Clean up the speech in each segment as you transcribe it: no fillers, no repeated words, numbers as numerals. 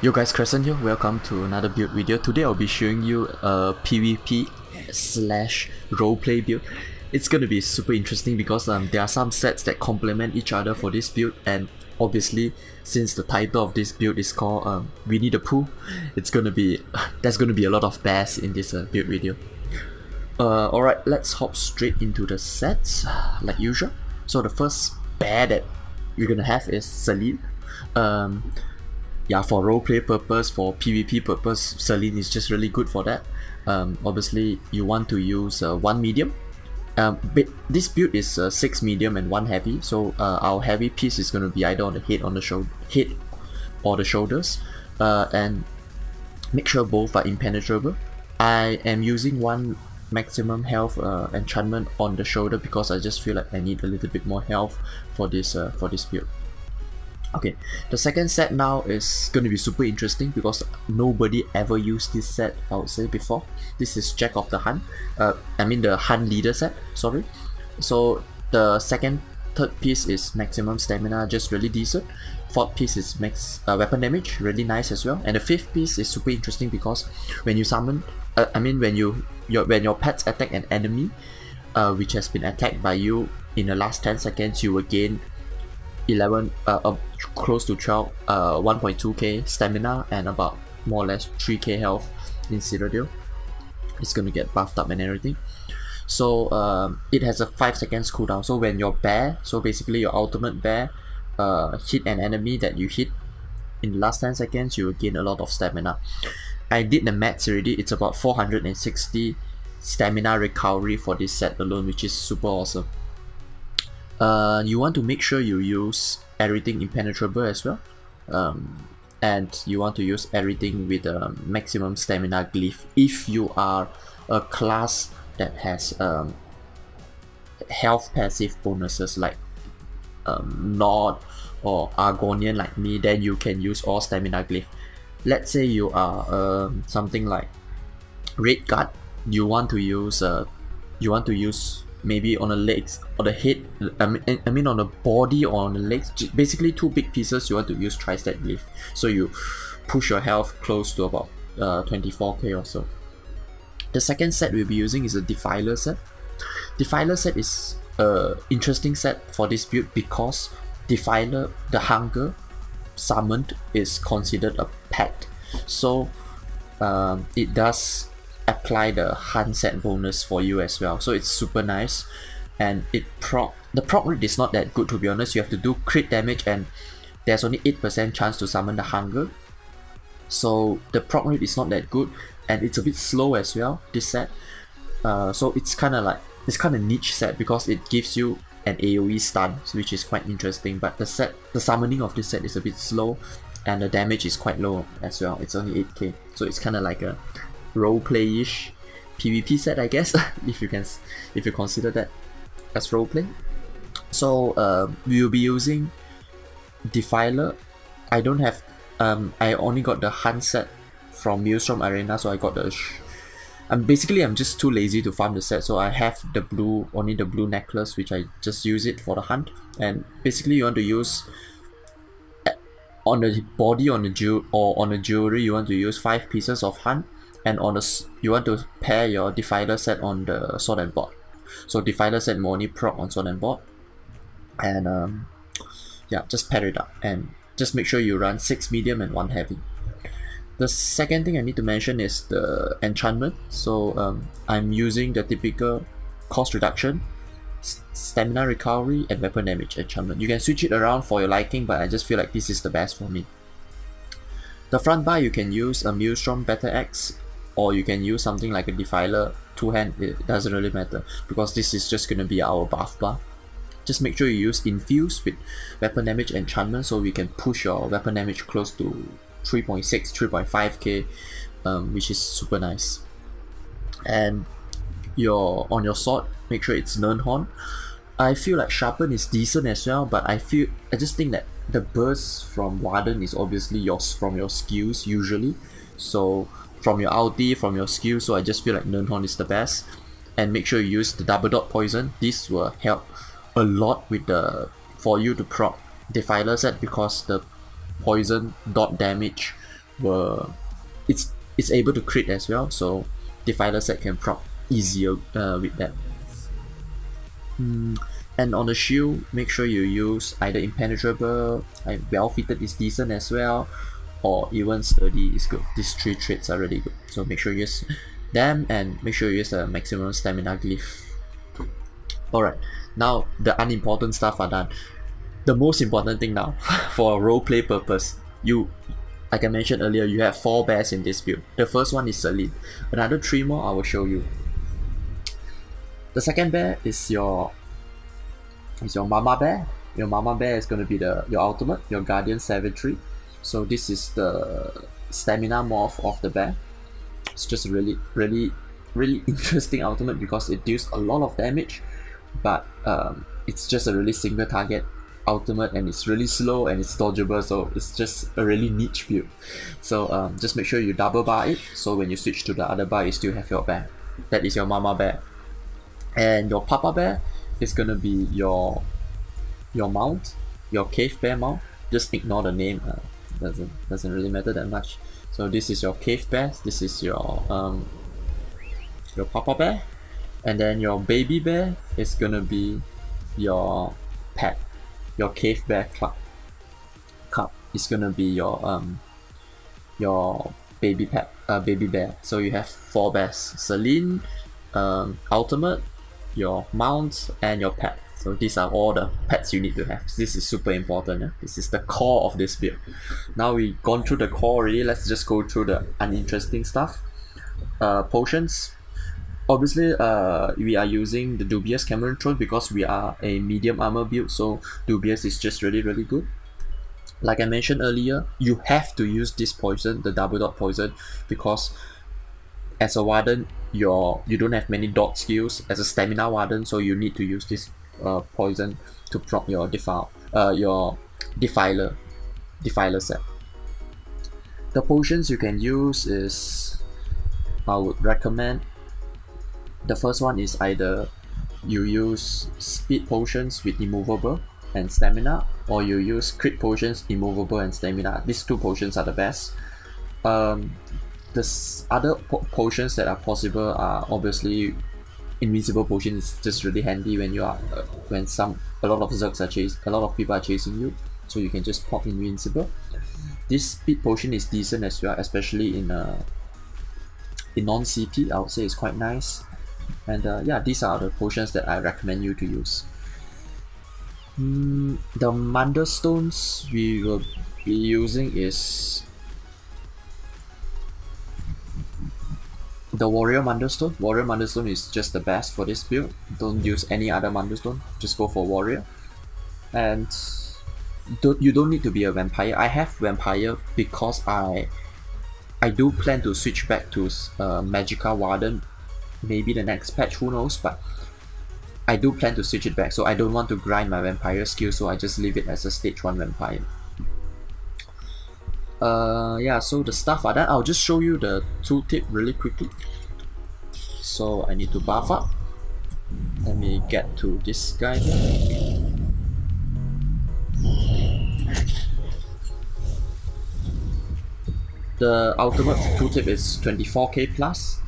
Yo guys, Crescent here, welcome to another build video. Today I'll be showing you a PvP slash roleplay build. It's gonna be super interesting because there are some sets that complement each other for this build, and obviously since the title of this build is called We Need a Pooh, there's gonna be a lot of bears in this build video. Alright, let's hop straight into the sets like usual. So the first bear that you're gonna have is Celine. Yeah, for roleplay purpose, for PvP purpose, Celine is just really good for that. Obviously, you want to use 1 medium. But this build is 6 medium and 1 heavy, so our heavy piece is going to be either on the head, head or the shoulders, and make sure both are impenetrable. I am using 1 maximum health enchantment on the shoulder because I just feel like I need a little bit more health for this build. Okay, the second set now is going to be super interesting because nobody ever used this set, I would say, before. This is Jack of the Hunt. I mean the Hunt Leader set, sorry. So the third piece is maximum stamina, just really decent. Fourth piece is max weapon damage, really nice as well. And the fifth piece is super interesting because when you summon, when your pets attack an enemy, which has been attacked by you in the last 10 seconds, you will gain 11 close to 12 1.2k stamina and about more or less 3k health in Citadel. It's gonna get buffed up and everything. So it has a 5 seconds cooldown, so when your bear, so basically your ultimate bear, hit an enemy that you hit in the last 10 seconds, you will gain a lot of stamina. I did the maths already, it's about 460 stamina recovery for this set alone, which is super awesome. You want to make sure you use everything impenetrable as well, and you want to use everything with a maximum stamina glyph if you are a class that has health passive bonuses like Nord or Argonian like me. Then you can use all stamina glyph. Let's say you are something like Red Guard, you want to use maybe on the legs or the head, I mean on the body or on the legs, basically 2 big pieces. You want to use tri-stat glyph, so you push your health close to about 24k or so. The second set we'll be using is a Defiler set. Defiler set is an interesting set for this build because Defiler, the hunger summoned, is considered a pet, so it does apply the hunt set bonus for you as well, so it's super nice. And the proc rate is not that good, to be honest. You have to do crit damage and there's only 8% chance to summon the hunger, so the proc rate is not that good, and it's a bit slow as well, this set. So it's kind of niche set because it gives you an AoE stun, which is quite interesting, but the summoning of this set is a bit slow and the damage is quite low as well. It's only 8k, so it's kind of like a roleplay-ish PvP set, I guess, if you consider that as roleplay. So we will be using Defiler. I don't have I only got the hunt set from Maelstrom Arena, so I got the I'm just too lazy to farm the set, so I have only the blue necklace, which I just use it for the hunt. And basically you want to use on the body, on the jewelry, you want to use 5 pieces of hunt, and you want to pair your Defiler set on the sword and board. So Defiler set will only proc on sword and board, and yeah, just pair it up and just make sure you run 6 medium and 1 heavy. The second thing I need to mention is the enchantment. So I'm using the typical cost reduction, stamina recovery, and weapon damage enchantment. You can switch it around for your liking, but I just feel like this is the best for me. The front bar, you can use a Maelstrom Battle Axe, or you can use something like a Defiler 2-hand. It doesn't really matter because this is just gonna be our buff bar. Just make sure you use Infuse with weapon damage enchantment, so we can push your weapon damage close to 3.6, 3.5k, which is super nice. And on your sword, make sure it's Nernhorn. I feel like Sharpen is decent as well, but I just think that the burst from Warden is obviously from your skills usually, so from your ulti, from your skills, so I just feel like Nernhorn is the best. And make sure you use the double dot poison. This will help a lot with for you to proc Defiler set because the poison dot damage were it's able to crit as well, so Defiler set can proc easier with that. And on the shield, make sure you use either impenetrable, well fitted is decent as well, or even sturdy is good. These 3 traits are really good, so make sure you use them, and make sure you use a maximum stamina glyph. Alright, now the unimportant stuff are done. The most important thing now, for roleplay purpose, like I mentioned earlier, you have 4 bears in this build. The first one is Celine. Another 3 more I will show you. The second bear is your mama bear. Your mama bear is going to be your ultimate, your guardian savagery. So this is the stamina morph of the bear. It's just a really interesting ultimate because it deals a lot of damage, but it's just a really single target ultimate, and it's really slow and it's dodgeable, so it's just a really niche build. So just make sure you double bar it, so when you switch to the other bar you still have your bear. That is your mama bear. And your papa bear is gonna be your mount, your cave bear mount. Just ignore the name, doesn't really matter that much. So this is your cave bear, this is your papa bear, and then your baby bear is gonna be your pet. Your cave bear cub is gonna be your baby bear. So you have 4 bears: Celine, ultimate, your mount, and your pet. So these are all the pets you need to have. This is super important. Yeah? This is the core of this build. Now we've gone through the core already, let's just go through the uninteresting stuff. Potions. Obviously, we are using the Dubious Cameron Throne because we are a medium armor build, so Dubious is just really good. Like I mentioned earlier, you have to use this poison, the double dot poison, because as a warden, you don't have many dot skills as a stamina warden, so you need to use this poison to proc your Defiler set. The potions you can use is, I would recommend, the first one is either you use speed potions with immovable and stamina, or you use crit potions, immovable and stamina. These 2 potions are the best. The other potions that are possible are obviously invincible potion is just really handy when you are a lot of zergs are a lot of people are chasing you, so you can just pop invincible. This speed potion is decent as well, especially in non-CP. I would say it's quite nice. And yeah, these are the potions that I recommend you to use. The Mundus stones we will be using is the Warrior Mundus stone. Warrior Mundus stone is just the best for this build. Don't use any other Mundus stone, just go for Warrior. And you don't need to be a vampire. I have vampire because I do plan to switch back to Magicka Warden, maybe the next patch, who knows, but I do plan to switch it back, so I don't want to grind my vampire skill, so I just leave it as a stage 1 vampire. Yeah, so the stuff are done. I'll just show you the tooltip really quickly. So I need to buff up. Let me get to this guy. The ultimate tooltip is 24k plus,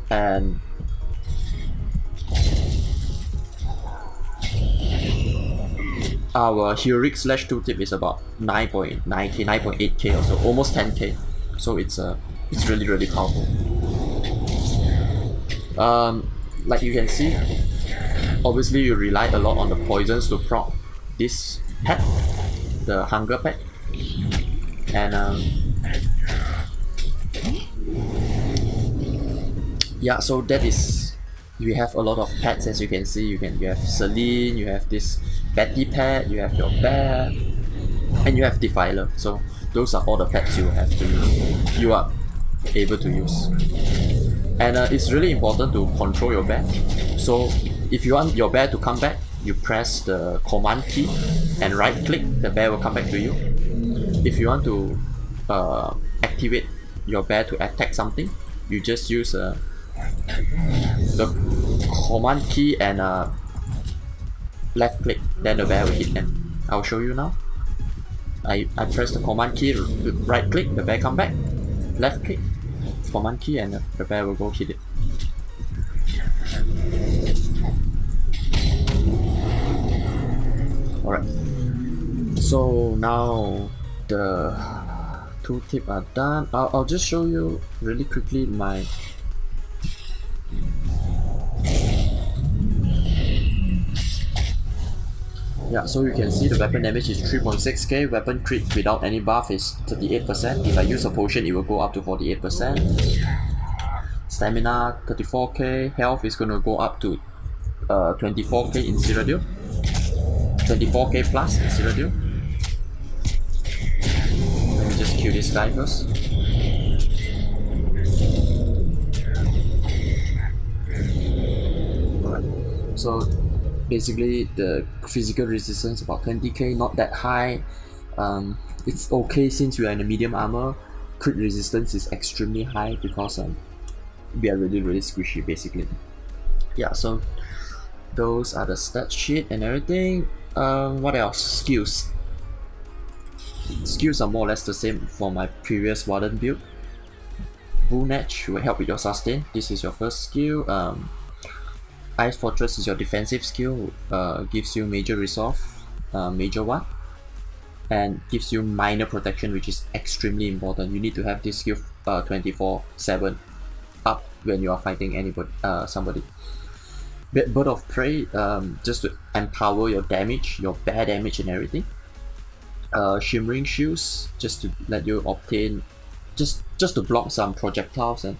and our heroic slash tooltip is about 9.9k, 9.8k or so, almost 10k. So it's really powerful. Like you can see, obviously you rely a lot on the poisons to proc this pet, the hunger pet, and yeah, so that is, we have a lot of pets. As you can see, you have Celine, you have this Betty pet, you have your bear, and you have Defiler. So those are all the pets you have to use, you are able to use. And it's really important to control your bear. So if you want your bear to come back, you press the command key and right click, the bear will come back to you. If you want to activate your bear to attack something, you just use the command key and left click, then the bear will hit them. I'll show you now. I press the command key, right click, the bear come back, left click, command key, and prepare will go hit it. Alright, so now the tooltip are done. I'll just show you really quickly my so you can see the weapon damage is 3.6k, weapon crit without any buff is 38%. If I use a potion, it will go up to 48%. Stamina 34k, health is gonna go up to 24k in Cyrodiil. 24k plus in Cyrodiil. Let me just kill this guy first. Alright, so basically the physical resistance about 20k, not that high. It's okay since we are in a medium armor. Crit resistance is extremely high because we are really squishy basically. Yeah, so those are the stat sheet and everything. What else? Skills. Skills are more or less the same for my previous Warden build. Bull Netch will help with your sustain. This is your first skill. Ice Fortress is your defensive skill, gives you major resolve, major 1, and gives you minor protection, which is extremely important. You need to have this skill 24/7 up when you are fighting anybody, somebody. Bird of Prey, just to empower your damage, your bear damage and everything. Shimmering Shields, just to let you obtain, just to block some projectiles and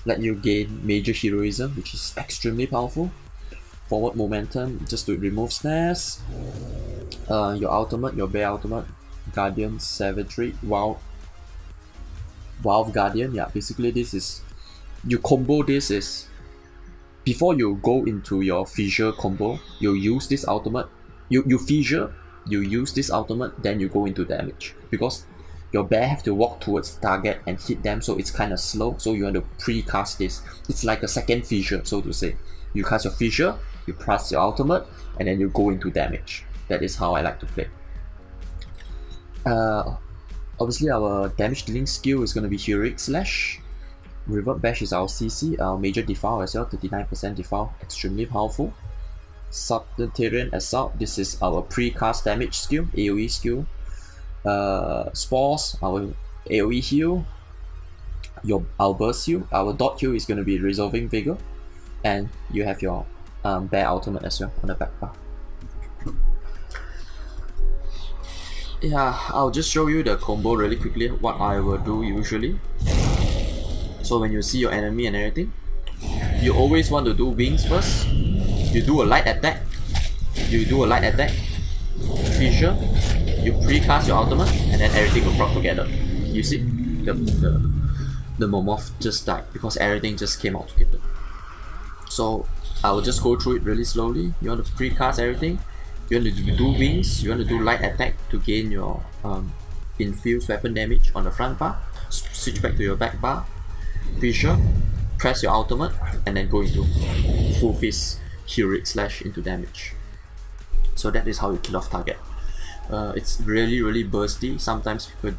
let you gain major heroism, which is extremely powerful. Forward momentum, just to remove snares. Your ultimate, your bear ultimate, Guardian Savagery, Wild Guardian. Yeah, basically this is, you combo this is, before you go into your fissure combo, you use this ultimate, you fissure, you use this ultimate, then you go into damage. Because your bear have to walk towards the target and hit them, so it's kind of slow, so you want to pre-cast this. It's like a second fissure, so to say. You cast your fissure, you press your ultimate, and then you go into damage. That is how I like to play. Obviously our damage dealing skill is going to be Heroic Slash. Revert Bash is our CC, our major defile as well, 39% defile, extremely powerful. Subterranean Assault, this is our pre-cast damage skill, AoE skill. Spores, our AoE heal. Our burst heal, our dot heal is going to be Resolving Vigor. And you have your bear ultimate as well on the back bar. Yeah, I'll just show you the combo really quickly, what I will do usually. So when you see your enemy and everything, you always want to do wings first. You do a light attack, fissure, you pre-cast your ultimate, and then everything will drop together. You see, the Momorph just died because everything just came out together. So I will just go through it really slowly. You want to pre-cast everything, you want to do wings, you want to do light attack to gain your infused weapon damage on the front bar, switch back to your back bar, fissure, press your ultimate, and then go into full fist Heroic Slash into damage. So that is how you kill off target. It's really bursty. Sometimes people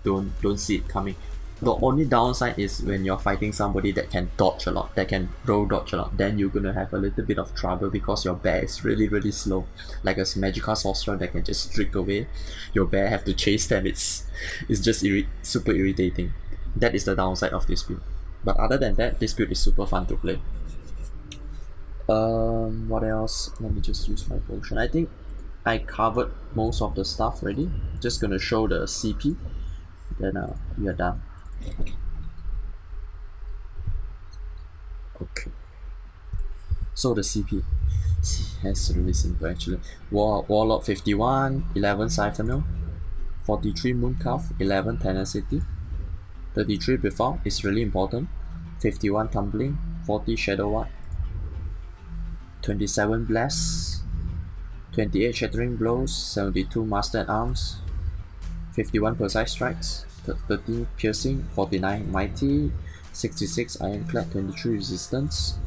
don't see it coming. The only downside is when you're fighting somebody that can dodge a lot, that can roll dodge a lot, then you're gonna have a little bit of trouble because your bear is really slow. Like a magical sorcerer that can just streak away, your bear have to chase them. It's just super irritating. That is the downside of this build. But other than that, this build is super fun to play. What else? Let me just use my potion. I think I covered most of the stuff already. Just gonna show the CP, then we are done. Okay. So the CP, that's really simple actually. Warlock 51, 11 Siphonal, 43 Mooncalf, 11 Tenacity, 33 Befall is really important, 51 Tumbling, 40 Shadow Ward, 27 Blast, 28 Shattering Blows, 72 Master at Arms, 51 Precise Strikes, 13 Piercing, 49 Mighty, 66 Ironclad, 23 Resistance,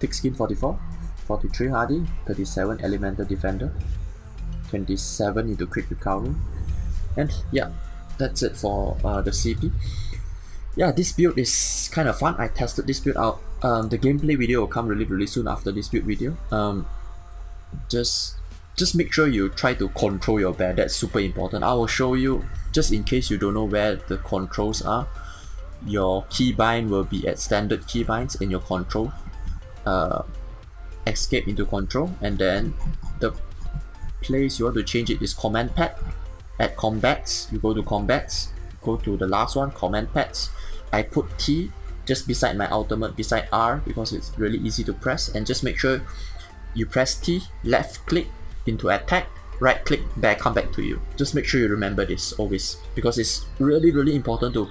Thick Skin 44, 43 Hardy, 37 Elemental Defender, 27 into Crit Recovery, and yeah, that's it for the CP. yeah, this build is kind of fun. I tested this build out. The gameplay video will come really soon after this build video. Just make sure you try to control your bear. That's super important. I will show you, just in case you don't know where the controls are. Your keybind will be at standard keybinds in your control. Escape into control, and then the place you want to change it is command pad. At combats, you go to combats, go to the last one, command pads. I put T just beside my ultimate, beside R, because it's really easy to press, and just make sure you press T, left click into attack, right click, bear come back to you. Just make sure you remember this always, because it's really important to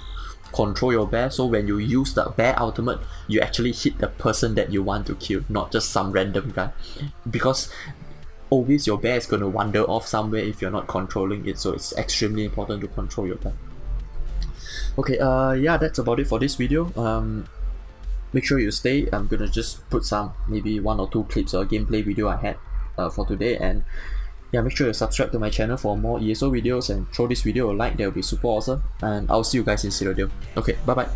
control your bear, so when you use the bear ultimate, you actually hit the person that you want to kill, not just some random guy, because always your bear is going to wander off somewhere if you're not controlling it, so it's extremely important to control your bear. Okay, yeah, that's about it for this video. Make sure you stay. I'm gonna just put some, maybe 1 or 2 clips or gameplay video I had for today, and yeah, make sure you subscribe to my channel for more ESO videos and throw this video a like. That would be super awesome, and I'll see you guys in Citadel. Okay, bye bye.